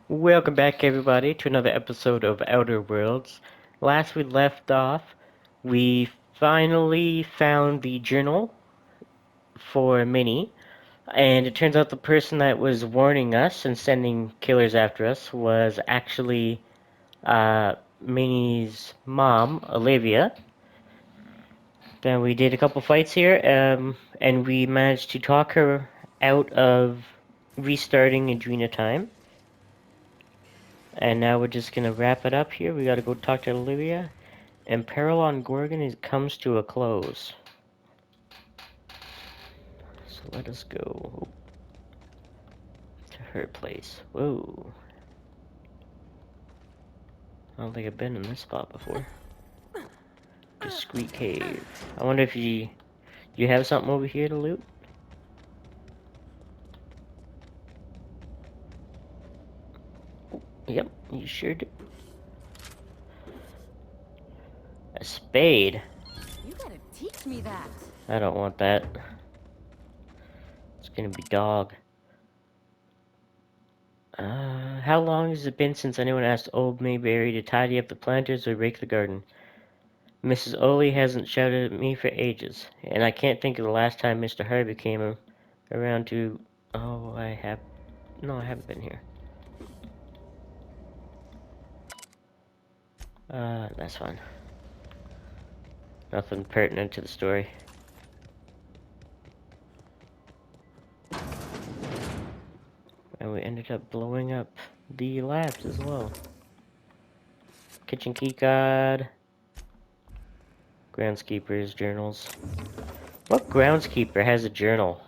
Welcome back, everybody, to another episode of Outer Worlds. Last we left off, we finally found the journal for Minnie, and it turns out the person that was warning us and sending killers after us was actually Minnie's mom, Olivia. Then we did a couple fights here, and we managed to talk her out of restarting Adrena time. And now we're just gonna wrap it up here. We gotta go talk to Olivia. And Peril on Gorgon comes to a close. So let us go to her place. Whoa. I don't think I've been in this spot before. Discreet cave. I wonder if you have something over here to loot? Yep, you sure do. A spade? You gotta teach me that. I don't want that. It's gonna be dog. How long has it been since anyone asked Old Mayberry to tidy up the planters or rake the garden? Mrs. Oley hasn't shouted at me for ages, and I can't think of the last time Mr. Harvey came around to... Oh, I have... No, I haven't been here. That's fine. Nothing pertinent to the story. And we ended up blowing up the labs as well. Kitchen keycard. Groundskeeper's journals. What groundskeeper has a journal?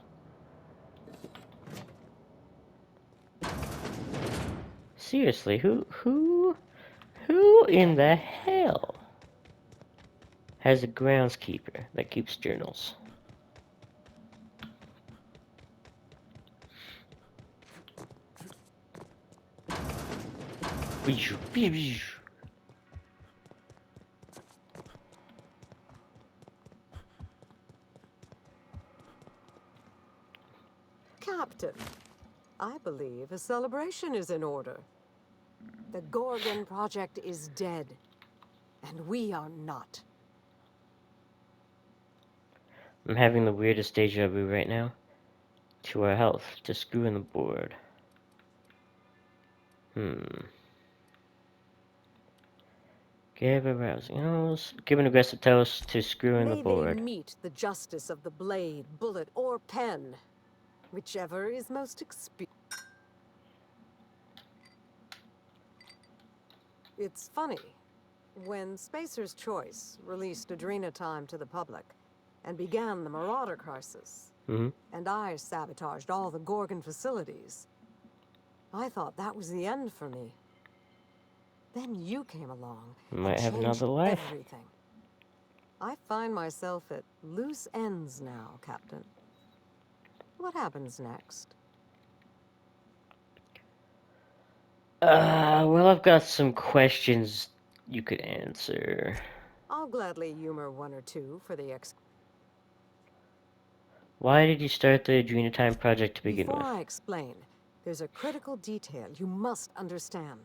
Seriously, who in the hell has a groundskeeper that keeps journals? Captain, I believe a celebration is in order. The Gorgon Project is dead, and we are not. I'm having the weirdest deja vu right now. To our health, to screw in the board. Give a rousing toast. Give an aggressive toast to screw in the May they board. meet the justice of the blade, bullet, or pen, whichever is most expedient. It's funny. When Spacer's Choice released Adrena Time to the public and began the Marauder Crisis, and I sabotaged all the Gorgon facilities, I thought that was the end for me. Then you came along and Might have changed another life. everything. I find myself at loose ends now, Captain. What happens next? Well, I've got some questions you could answer. I'll gladly humor one or two for the Why did you start the Adrena Time project to begin Before with? I explain, there's a critical detail you must understand.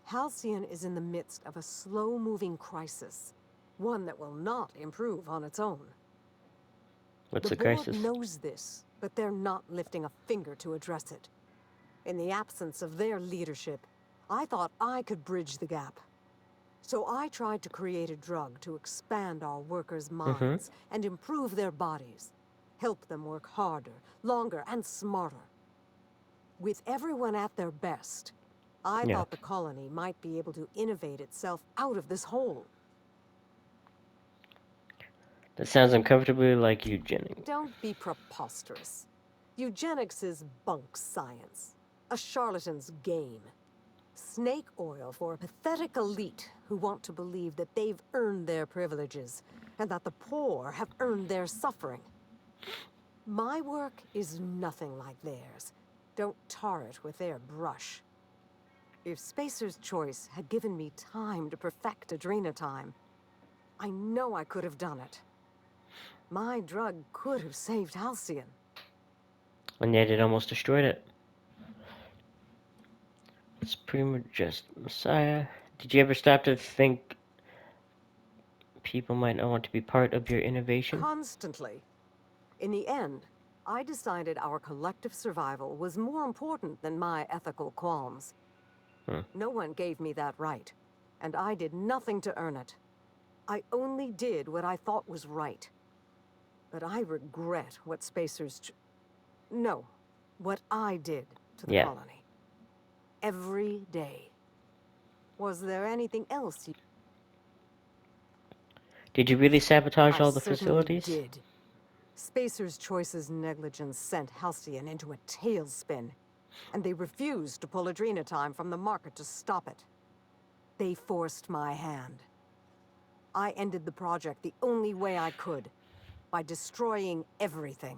Halcyon is in the midst of a slow-moving crisis, one that will not improve on its own. What's The the board crisis? knows this, but they're not lifting a finger to address it. In the absence of their leadership, I thought I could bridge the gap. So I tried to create a drug to expand our workers' minds and improve their bodies. Help them work harder, longer, and smarter. With everyone at their best, I thought the colony might be able to innovate itself out of this hole. That sounds uncomfortably like eugenics. Don't be preposterous. Eugenics is bunk science, a charlatan's game. Snake oil for a pathetic elite who want to believe that they've earned their privileges and that the poor have earned their suffering. My work is nothing like theirs. Don't tar it with their brush. If Spacer's Choice had given me time to perfect Adrena Time, I know I could have done it. My drug could have saved Halcyon. And yet it almost destroyed it. Supreme Just Messiah. Did you ever stop to think people might not want to be part of your innovation? Constantly. In the end, I decided our collective survival was more important than my ethical qualms. Hmm. No one gave me that right, and I did nothing to earn it. I only did what I thought was right. But I regret what No, what I did to the Yeah. colony. Every day. Was there anything else you... Did you really sabotage I all the certainly facilities? did. Spacer's Choice's negligence sent Halcyon into a tailspin, and they refused to pull Adrenatime from the market to stop it. They forced my hand. I ended the project the only way I could, by destroying everything.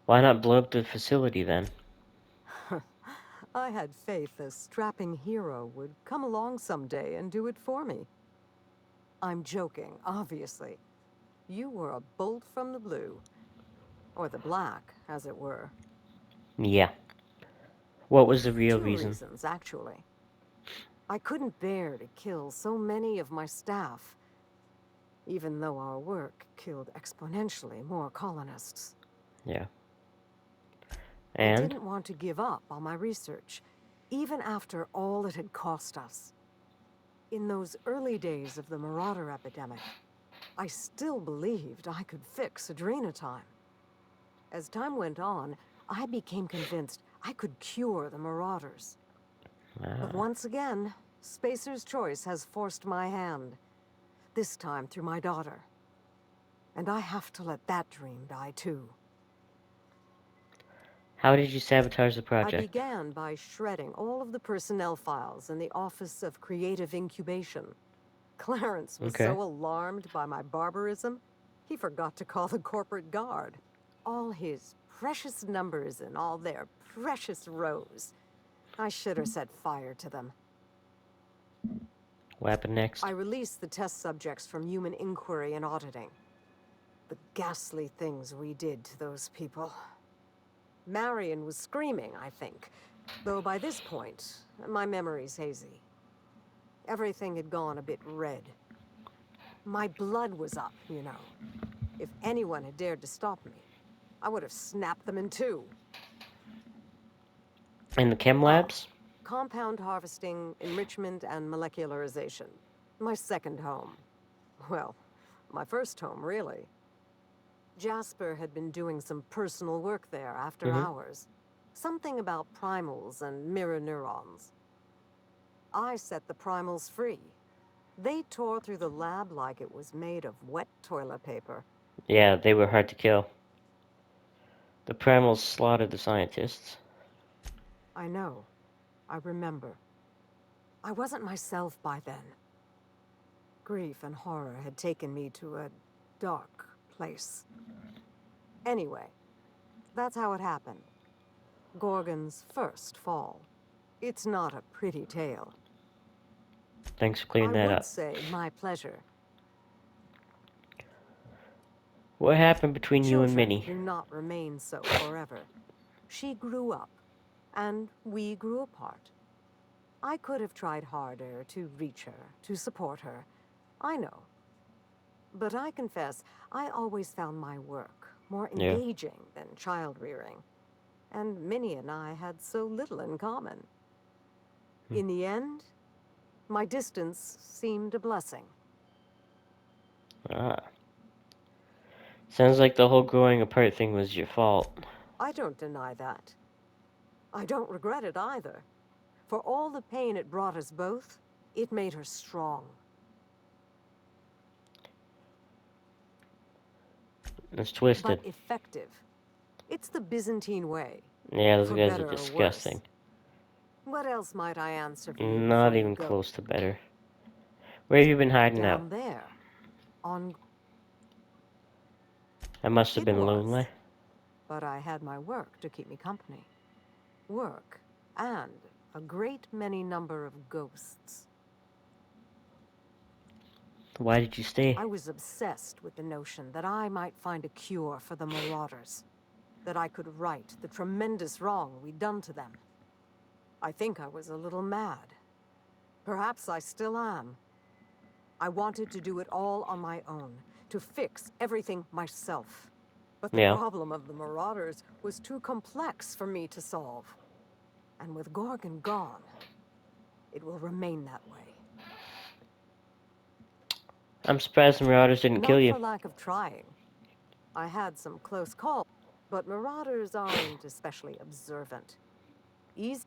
Why not blow up the facility then? I had faith a strapping hero would come along someday and do it for me. I'm joking, obviously. You were a bolt from the blue. Or the black, as it were. Yeah. What was the real Two reason? reasons, actually. I couldn't bear to kill so many of my staff, even though our work killed exponentially more colonists. Yeah. I And? didn't want to give up on my research, even after all it had cost us. In those early days of the Marauder epidemic, I still believed I could fix Adrenatime. As time went on, I became convinced I could cure the Marauders. But Ah. once again, Spacer's Choice has forced my hand. This time through my daughter. And I have to let that dream die too. How did you sabotage the I project? began by shredding all of the personnel files in the Office of Creative Incubation. Clarence was Okay. so alarmed by my barbarism, he forgot to call the corporate guard. All his precious numbers and all their precious rows. I should have set fire to them. What happened next? I released the test subjects from human inquiry and auditing. The ghastly things we did to those people. Marion was screaming, I think. Though by this point, my memory's hazy. Everything had gone a bit red. My blood was up, you know. If anyone had dared to stop me, I would have snapped them in two. In the chem Ah, labs? compound harvesting, enrichment, and molecularization. My second home. Well, my first home, really. Jasper had been doing some personal work there after Mm-hmm. hours. Something about primals and mirror neurons. I set the primals free. They tore through the lab like it was made of wet toilet paper. Yeah, they were hard to kill. The primals slaughtered the scientists. I know. I remember. I wasn't myself by then. Grief and horror had taken me to a dark place. Anyway, that's how it happened. Gorgon's first fall. It's not a pretty tale. Thanks for clearing I that would up. say my pleasure. What happened between you and Children Minnie? do not remain so forever. She grew up, and we grew apart. I could have tried harder to reach her, to support her. I know. But I confess, I always found my work more Yeah. engaging than child-rearing. And Minnie and I had so little in common. Hmm. In the end, my distance seemed a blessing. Ah. Sounds like the whole growing apart thing was your fault. I don't deny that. I don't regret it either. For all the pain it brought us both, it made her strong. It's But twisted. effective. It's the Byzantine way, Yeah, those for guys are better or worse. disgusting. What else might I answer for you Not before you even go? close to better. Where have you been hiding out? Down there. On... I must have It been was. lonely. But I had my work to keep me company. Work, and a great many number of ghosts. Why did you stay? I was obsessed with the notion that I might find a cure for the Marauders. that I could right the tremendous wrong we'd done to them. I think I was a little mad. Perhaps I still am. I wanted to do it all on my own, to fix everything myself. But the Yeah. problem of the Marauders was too complex for me to solve. And with Gorgon gone, it will remain that way. I'm surprised the Marauders didn't kill Not you. for lack of trying. I had some close calls, but Marauders aren't especially observant. Easy,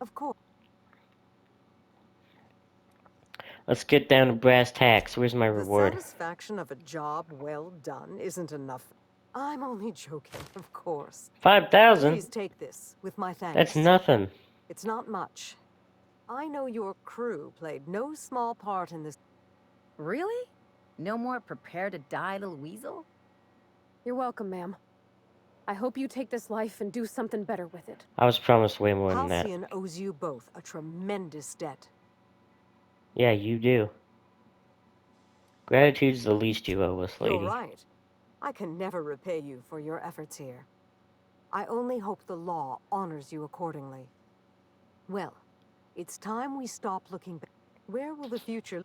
of course. Let's get down to brass tacks. Where's my The reward? satisfaction of a job well done isn't enough. I'm only joking, of course. 5,000? Please take this, with my thanks. That's nothing. It's not much. I know your crew played no small part in this. Really? No more prepare to die, little weasel? You're welcome, ma'am. I hope you take this life and do something better with it. I was promised way more than that. Halcyon owes you both a tremendous debt. Yeah, you do. Gratitude's the least you owe us, lady. You're right. I can never repay you for your efforts here. I only hope the law honors you accordingly. Well, it's time we stop looking back. Where will the future...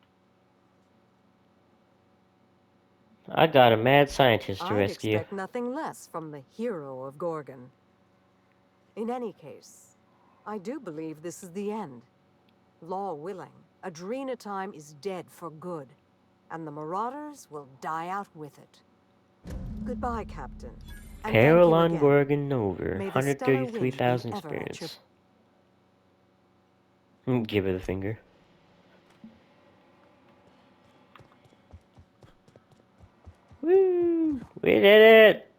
I got a mad scientist to I'd rescue. expect nothing less from the hero of Gorgon. In any case, I do believe this is the end. Law willing, Adrena time is dead for good, and the Marauders will die out with it. Goodbye, Captain. And thank you Peril on again. Gorgon over. May the stellar wind be 133,000 ever at your- experience. Give her the finger. Woo! We did it!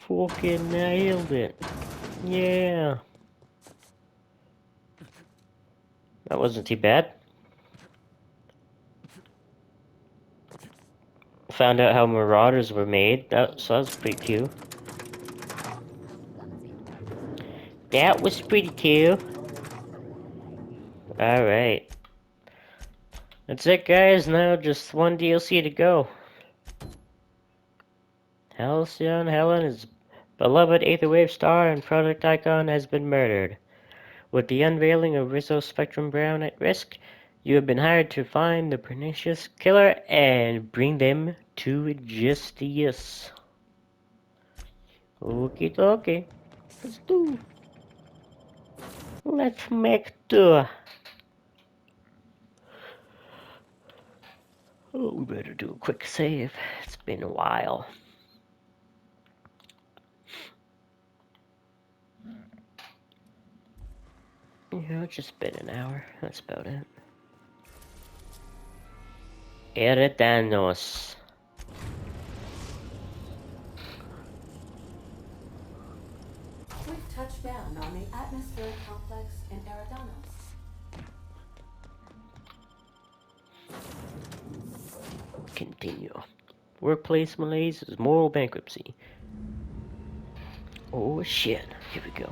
Fucking nailed it. Yeah. That wasn't too bad. Found out how Marauders were made. So that was pretty cool. That was pretty cool. Alright. That's it, guys. Now just one DLC to go. Halcyon Helen, his beloved Aether Wave star and product icon, has been murdered. With the unveiling of Rizzo Spectrum Brown at risk, you have been hired to find the pernicious killer and bring them to justice. Okie dokie. Let's do. Let's make do. Oh, we better do a quick save. It's been a while. Yeah, it's just been an hour. That's about it. Eridanos. We've touched down on the atmospheric complex in Eridanos. Continue. Workplace malaise is moral bankruptcy. Oh shit. Here we go.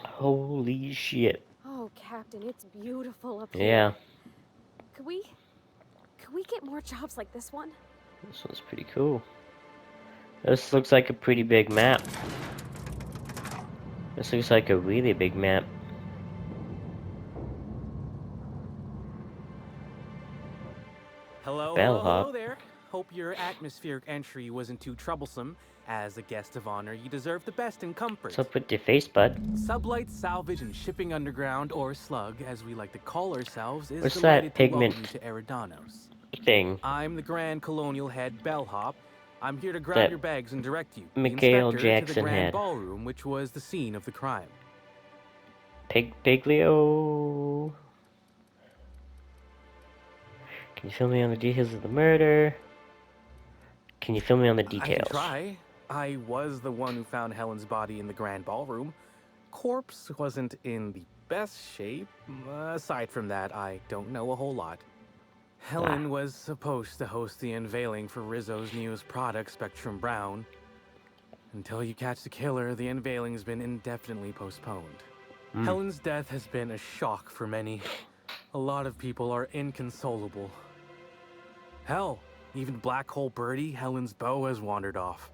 Holy shit. Oh, Captain, it's beautiful up here. Yeah, Could we get more jobs like this one? this one's pretty cool. This looks like a pretty big map. This looks like a really big map. Hello, Bellhop. hello there. Hope your atmospheric entry wasn't too troublesome. As a guest of honor, you deserve the best in comfort. What's up with your face, bud? Sublight Salvage and Shipping Underground, or Slug, as we like to call ourselves, is What's that delighted to pigment welcome you to Eridanos. thing? I'm the Grand Colonial Head Bellhop. I'm here to grab That your bags and direct you, Mikhail the inspector, to Jackson the Grand had. Ballroom, which was the scene of the crime. Piglio. Can you fill me on the details of the murder? Can you fill me on the I can details? try. I was the one who found Helen's body in the Grand Ballroom. corpse wasn't in the best shape. Aside from that, I don't know a whole lot. Helen was supposed to host the unveiling for Rizzo's newest product, Spectrum Brown. Until you catch the killer, the unveiling's been indefinitely postponed. Helen's death has been a shock for many. A lot of people are inconsolable. Hell, even Black Hole Birdie, Helen's beau, has wandered off.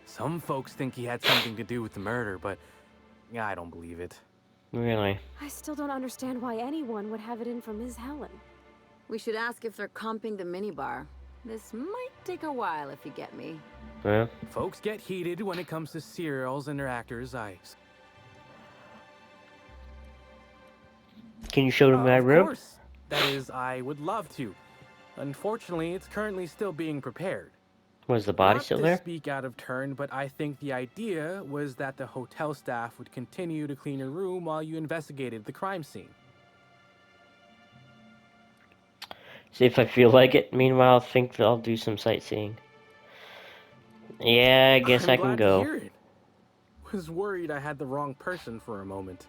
Some folks think he had something to do with the murder, but I don't believe it. Really? I still don't understand why anyone would have it in for Ms. Helen. We should ask if they're comping the minibar. This might take a while if you get me. Well, Folks get heated when it comes to serials and their actors. can you show them my Of room? course. That is, I would love to. Unfortunately, it's currently still being prepared. Was the body Not still to there? speak out of turn, but I think the idea was that the hotel staff would continue to clean your room while you investigated the crime scene. See if I feel like it. Meanwhile, I think that I'll do some sightseeing. Yeah, I guess I'm I can glad go. to hear it. Was worried I had the wrong person for a moment.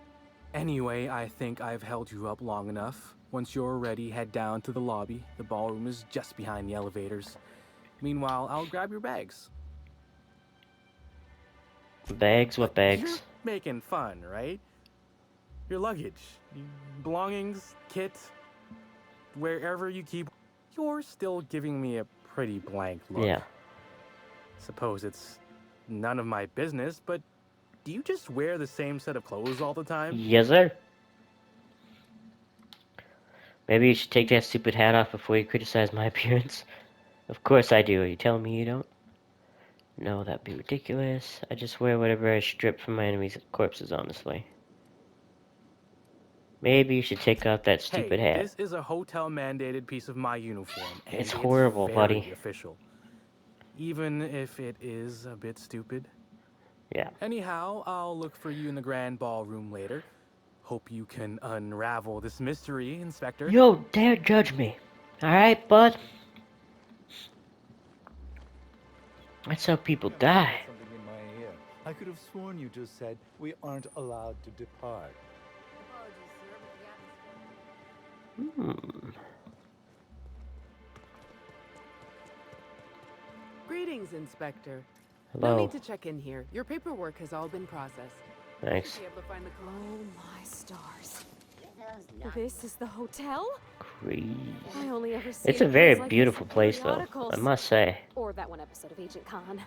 Anyway, I think I've held you up long enough. Once you're ready, head down to the lobby. The ballroom is just behind the elevators. Meanwhile, I'll grab your bags. Bags? What You're bags? making fun, right? Your luggage, belongings, kit, wherever you keep. You're still giving me a pretty blank look. Yeah. Suppose it's none of my business, but do you just wear the same set of clothes all the time? Yes, sir. Maybe you should take that stupid hat off before you criticize my appearance. Of course I do. Are you telling me you don't? No, that'd be ridiculous. I just wear whatever I strip from my enemies' corpses, honestly. Maybe you should take off that stupid Hey, hat. this is a hotel-mandated piece of my uniform, and It's horrible, very buddy. official. Even if it is a bit stupid. Yeah. Anyhow, I'll look for you in the grand ballroom later. Hope you can unravel this mystery, Inspector. Yo, dare judge me. Alright, bud? That's how people I've die. got something in my ear. I could have sworn you just said we aren't allowed to depart. Hmm. Greetings, Inspector. No Hello. need to check in here. Your paperwork has all been processed. Thanks. Be able to find the Oh my stars. This is the hotel? Crazy. I only ever see It's a it in very things like these beautiful place, though. periodicals. I must say. Or that one episode of Agent Khan.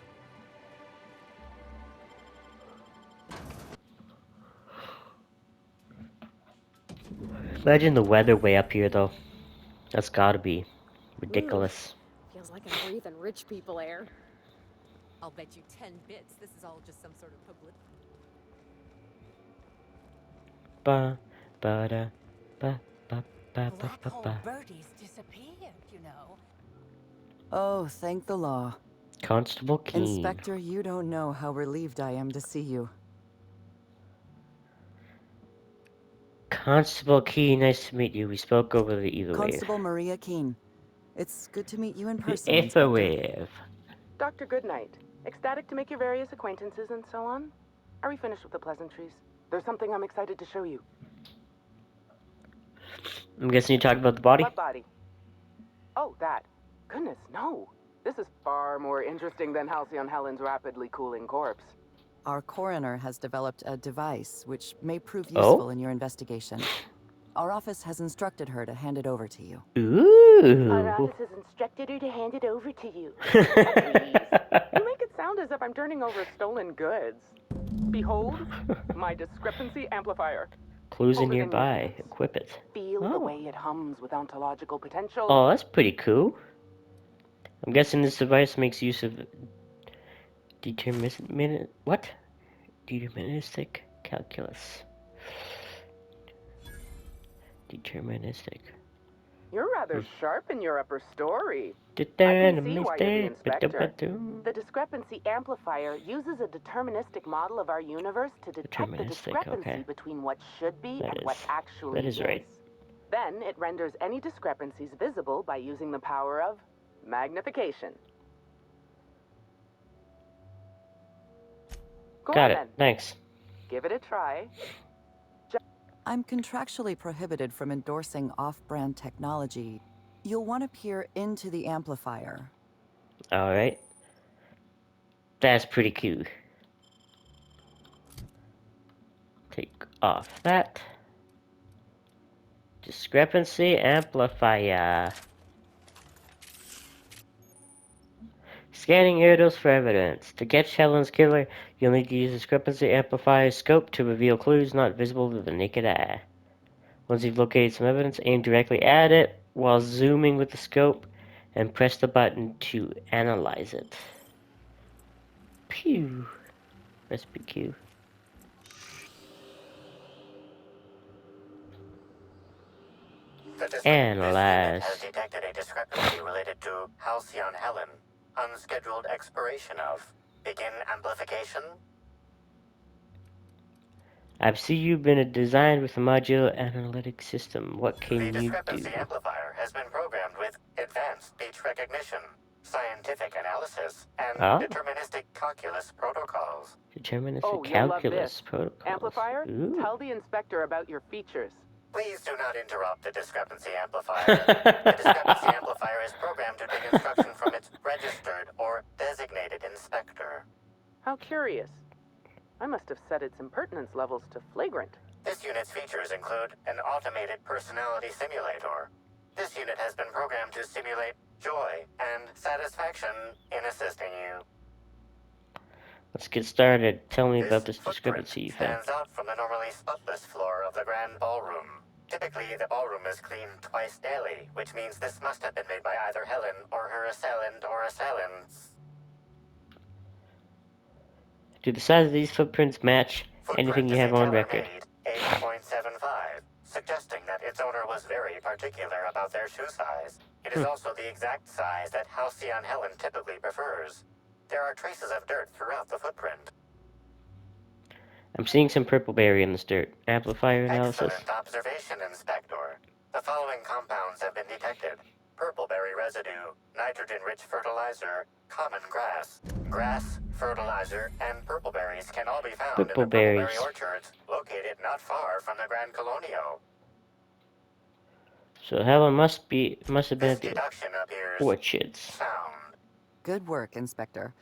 Imagine the weather way up here, though. That's gotta be ridiculous. Feels like I'm breathing rich people air. I'll bet you 10 bits this is all just some sort of publicity. Ba ba da ba ba ba ba Black ba hole ba. birdies disappeared, you know. Oh, thank the law. Constable Keene. Inspector, you don't know how relieved I am to see you. Constable Keene, nice to meet you. We spoke over the ether wave. Constable Maria Keene. It's good to meet you in The person, ether Inspector. wave. Dr. Goodnight. Ecstatic to make your various acquaintances and so on. Are we finished with the pleasantries? There's something I'm excited to show you. I'm guessing you talk about the body? What body? Oh, that. Goodness, no. This is far more interesting than Halcyon Helen's rapidly cooling corpse. Our coroner has developed a device which may prove Oh? useful in your investigation. Our office has instructed her to hand it over to you. Our Ooh. office has instructed her to hand it over to you. You make it sound as if I'm turning over stolen goods. Behold, my discrepancy amplifier. Clues in Over the nearby. nuisance. Equip it. Feel the Oh. way it hums with ontological potential. Oh, that's pretty cool. I'm guessing this device makes use of deterministic calculus. Deterministic. You're rather sharp in your upper story. why you're the Deterministic. inspector. The discrepancy amplifier uses a deterministic model of our universe to detect the Deterministic, discrepancy okay. between what should be That and what is- actually that is right. Then it renders any discrepancies visible by using the power of magnification. Go Got on, it. Thanks. Give it a try. I'm contractually prohibited from endorsing off-brand technology. You'll want to peer into the amplifier. Alright. That's pretty cool. Take off that. Discrepancy amplifier. Scanning Eridanos for evidence. To catch Helen's killer, you'll need to use discrepancy amplifier scope to reveal clues not visible to the naked eye. Once you've located some evidence, aim directly at it while zooming with the scope and press the button to analyze it. Pew. Recipe Q. Analyze. Has detected a discrepancy related to Halcyon Helen. Unscheduled expiration of. Begin amplification. I see you've been designed with a modular analytic system. What can The you discrepancy do? amplifier has been programmed with advanced speech recognition, scientific analysis, and Oh. deterministic calculus protocols. Deterministic Oh, you'll love calculus this. protocols. Amplifier, Ooh. tell the inspector about your features. Please do not interrupt the discrepancy amplifier. The discrepancy amplifier is programmed to take instruction from its registered or designated inspector. How curious. I must have set its impertinence levels to flagrant. This unit's features include an automated personality simulator. This unit has been programmed to simulate joy and satisfaction in assisting you. Let's get started. Tell me about this footprint discrepancy you found. stands out from the normally spotless floor of the grand ballroom. Typically, the ballroom is cleaned twice daily, which means this must have been made by either Helen or her assailant or assailants. Do the size of these footprints match anything you have on record? 8.75, suggesting that its owner was very particular about their shoe size. It is also the exact size that Halcyon Helen typically prefers. There are traces of dirt throughout the footprint. I'm seeing some purple berry in this dirt. Amplifier analysis. Excellent observation, Inspector. The following compounds have been detected. Purpleberry residue, nitrogen-rich fertilizer, common grass. Grass, fertilizer, and purpleberries can all be found in the Purpleberries. purpleberry orchards, located not far from the Grand Colonio. So Helen must have been This at the deduction appears orchards. sound. Good work, Inspector.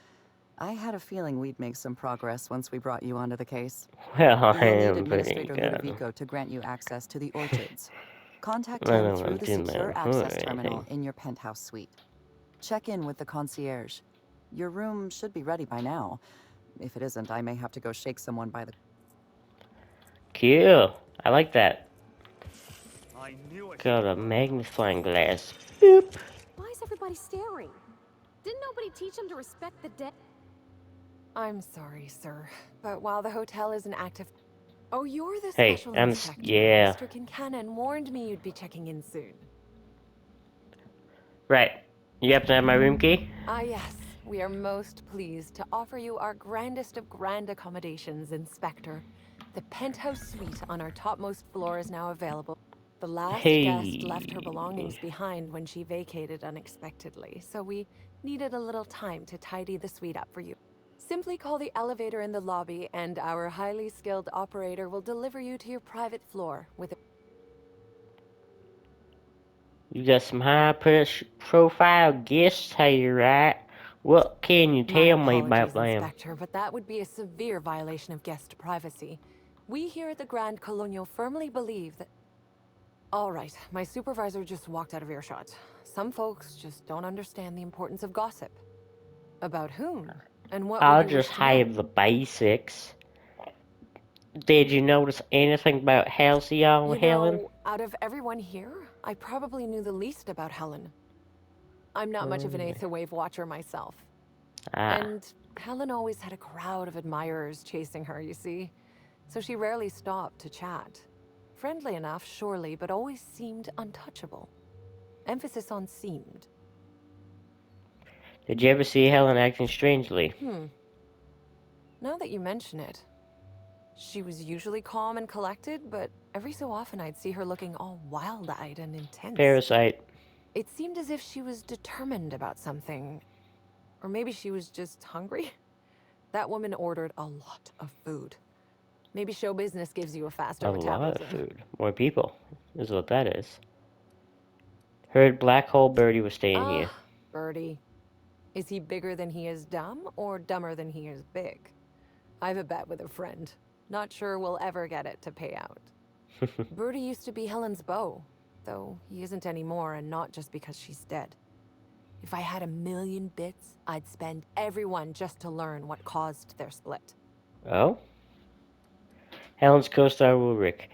I had a feeling we'd make some progress once we brought you onto the case. Well, I You'll need am pretty Administrator good. Ludovico to grant you access to the orchards. Contact I him know I'm through the doing secure that access or terminal anything. in your penthouse suite. Check in with the concierge. Your room should be ready by now. If it isn't, I may have to go shake someone by the... Cool. I like that. I knew I Got a magnifying glass. Boop. Why is everybody staring? Didn't nobody teach them to respect the dead? I'm sorry, sir, but while the hotel is an active... Oh, you're the Hey, special I'm inspector. yeah. Mr. Kincannon warned me you'd be checking in soon. Right. You happen to have my room key? Ah, yes. We are most pleased to offer you our grandest of grand accommodations, Inspector. The penthouse suite on our topmost floor is now available. The last guest left her belongings behind when she vacated unexpectedly, so we needed a little time to tidy the suite up for you. Simply call the elevator in the lobby, and our highly skilled operator will deliver you to your private floor with a... You got some high-profile guests here, right? What can you tell me about them? Inspector, but that would be a severe violation of guest privacy. We here at the Grand Colonial firmly believe that... All right, my supervisor just walked out of earshot. Some folks just don't understand the importance of gossip. About whom? And what I'll would you wish just to know? have the basics. Did you notice anything about Halcyon You Helen? know, out of everyone here, I probably knew the least about Helen. I'm not much of an Aether Wave watcher myself. Ah, And Helen always had a crowd of admirers chasing her, you see. So she rarely stopped to chat. Friendly enough, surely, but always seemed untouchable. Emphasis on seemed. did you ever see Helen acting strangely? Now that you mention it, she was usually calm and collected, but every so often I'd see her looking all wild-eyed and intense. Parasite. It seemed as if she was determined about something. Or maybe she was just hungry. That woman ordered a lot of food. Maybe show business gives you a faster A lot of metabolism. food. More people. Is what that is. Heard Black Hole Birdie was staying here. Ah, Birdie. Is he bigger than he is dumb, or dumber than he is big? I've a bet with a friend. Not sure we'll ever get it to pay out. Birdie used to be Helen's beau, though he isn't anymore, and not just because she's dead. If I had 1,000,000 bits, I'd spend every one just to learn what caused their split. Oh? Helen's co-star Ulrich.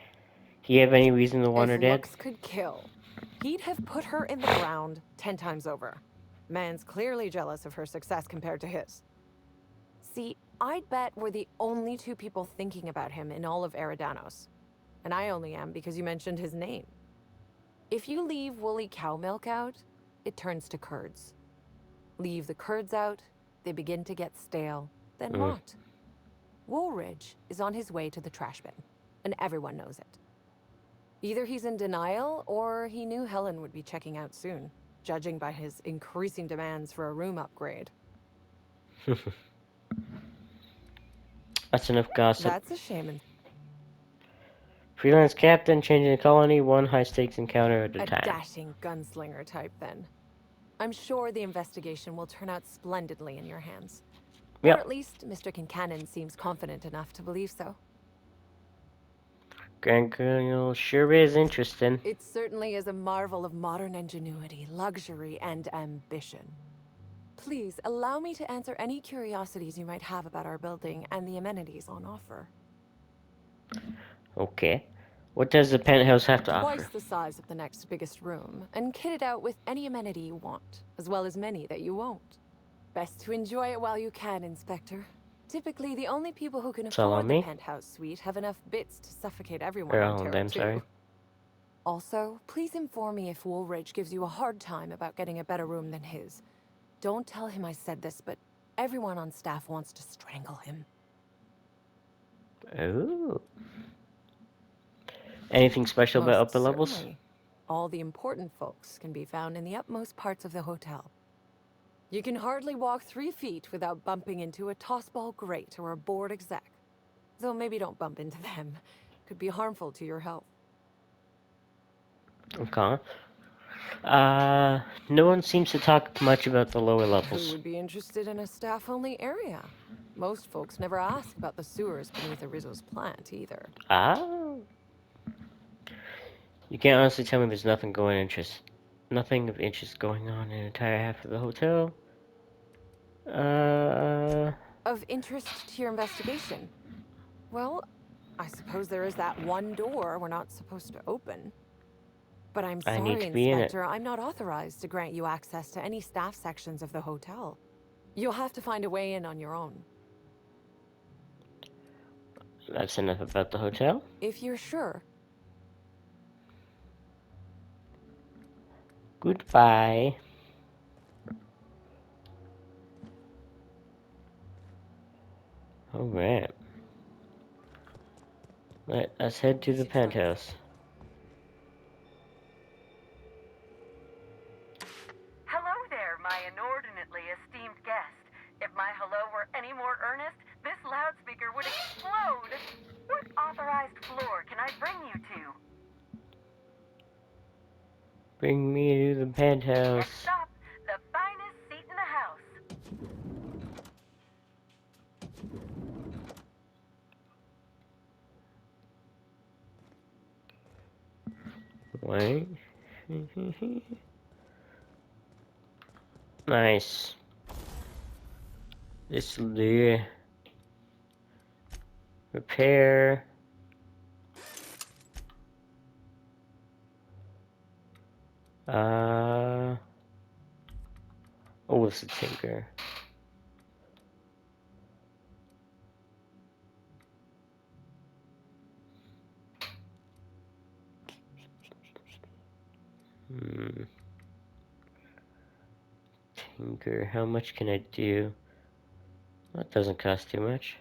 Do you have any reason to want If her dead? looks could kill, he'd have put her in the ground 10 times over. Man's clearly jealous of her success compared to his. See, I'd bet we're the only two people thinking about him in all of Eridanos. And I only am because you mentioned his name. If you leave woolly cow milk out, it turns to curds. Leave the curds out, they begin to get stale, then rot. Woolridge is on his way to the trash bin, and everyone knows it. Either he's in denial, or he knew Helen would be checking out soon, judging by his increasing demands for a room upgrade. That's enough gossip. That's a shame. Freelance captain changing the colony, one high-stakes encounter at a A time. dashing gunslinger type, then. I'm sure the investigation will turn out splendidly in your hands. Yep. Or at least Mr. Kincannon seems confident enough to believe so. Grand Colonial sure is interesting. It certainly is a marvel of modern ingenuity, luxury, and ambition. Please, allow me to answer any curiosities you might have about our building and the amenities on offer. Okay. What does the penthouse have to Twice offer? the size of the next biggest room, and kitted out with any amenity you want, as well as many that you won't. Best to enjoy it while you can, Inspector. Typically, the only people who can all on afford the me? penthouse suite have enough bits to suffocate everyone Or on all on Terra them, 2. sorry. Also, please inform me if Woolridge gives you a hard time about getting a better room than his. Don't tell him I said this, but everyone on staff wants to strangle him. Oh. Anything special about Most upper levels? certainly. All the important folks can be found in the utmost parts of the hotel. You can hardly walk 3 feet without bumping into a tossball grate or a bored exec. Though maybe don't bump into them. Could be harmful to your health. Okay. No one seems to talk much about the lower Who levels. would be interested in a staff-only area? Most folks never ask about the sewers beneath Rizzo's plant, either. Ah. You can't honestly tell me there's nothing of interest going on in the entire half of the hotel. Of interest to your investigation? Well, I suppose there is that one door we're not supposed to open. But I'm I need sorry, to be in it. Inspector, I'm not authorized to grant you access to any staff sections of the hotel. You'll have to find a way in on your own. That's enough about the hotel. If you're sure. Goodbye. Alright. Let us head to the penthouse. Hello there, my inordinately esteemed guest. If my hello were any more earnest, this loudspeaker would explode. What authorized floor can I bring you to? Bring me to the penthouse. Next stop, the finest seat in the house. Wait. Nice. This will do. Repair. Oh, it's a tinker. Tinker, how much can I do? That doesn't cost too much.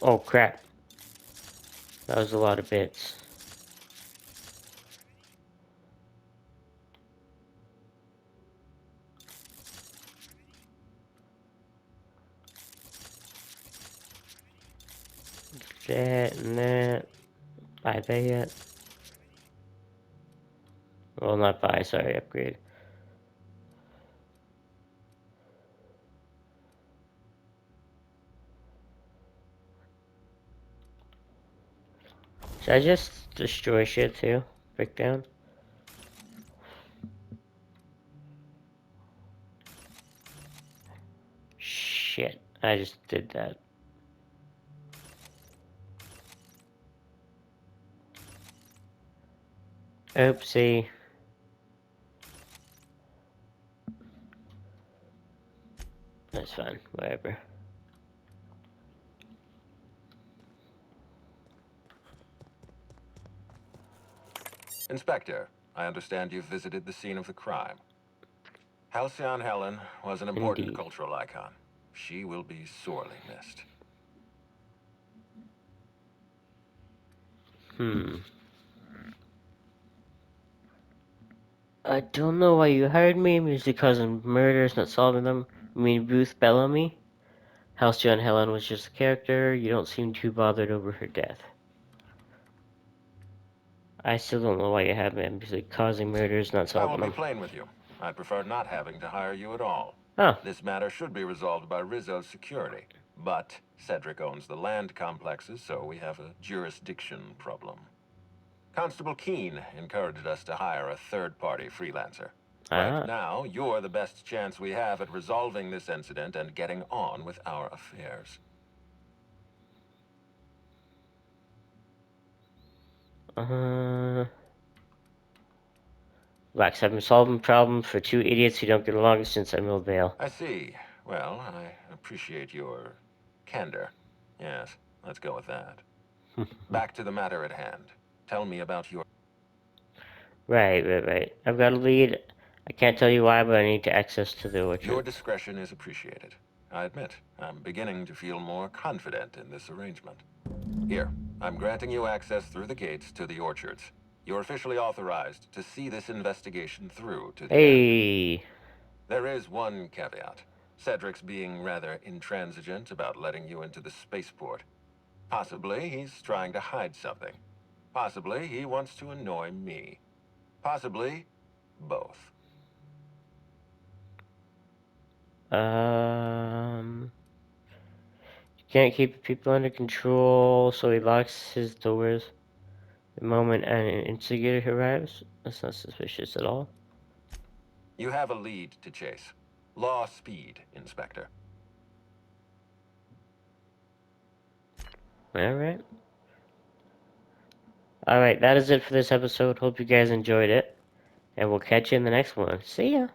Oh crap. That was a lot of bits. That and that. Buy that. Well, not buy, sorry, upgrade. Should I just destroy shit too? Break down? Shit, I just did that. Oopsie. That's fine, whatever. Inspector, I understand you've visited the scene of the crime. Halcyon Helen was an important Indeed. cultural icon. She will be sorely missed. I don't know why you hired me. Music causing murders, not solving them. You mean Ruth Bellamy? Halcyon Helen was just a character. You don't seem too bothered over her death. I still don't know why you have me. I'm music causing murders, not I will solving be them. plain with you. I'd prefer not having to hire you at all. Oh. This matter should be resolved by Rizzo's security. But Cedric owns the land complexes, so we have a jurisdiction problem. Constable Keene encouraged us to hire a third-party freelancer. Right now, you're the best chance we have at resolving this incident and getting on with our affairs. Lex, I've been solving problems for two idiots who don't get along since Emerald Vale. I see. Well, I appreciate your candor. Yes, let's go with that. Back to the matter at hand. Tell me about your... Right. I've got a lead. I can't tell you why, but I need access to the orchard. Your discretion is appreciated. I admit, I'm beginning to feel more confident in this arrangement. Here, I'm granting you access through the gates to the orchards. You're officially authorized to see this investigation through to the end. There is one caveat. Cedric's being rather intransigent about letting you into the spaceport. Possibly he's trying to hide something. Possibly he wants to annoy me. Possibly both. Can't keep people under control, so he locks his doors the moment an instigator arrives. That's not suspicious at all. You have a lead to chase. Law speed, Inspector. Alright, that is it for this episode. Hope you guys enjoyed it. And we'll catch you in the next one. See ya!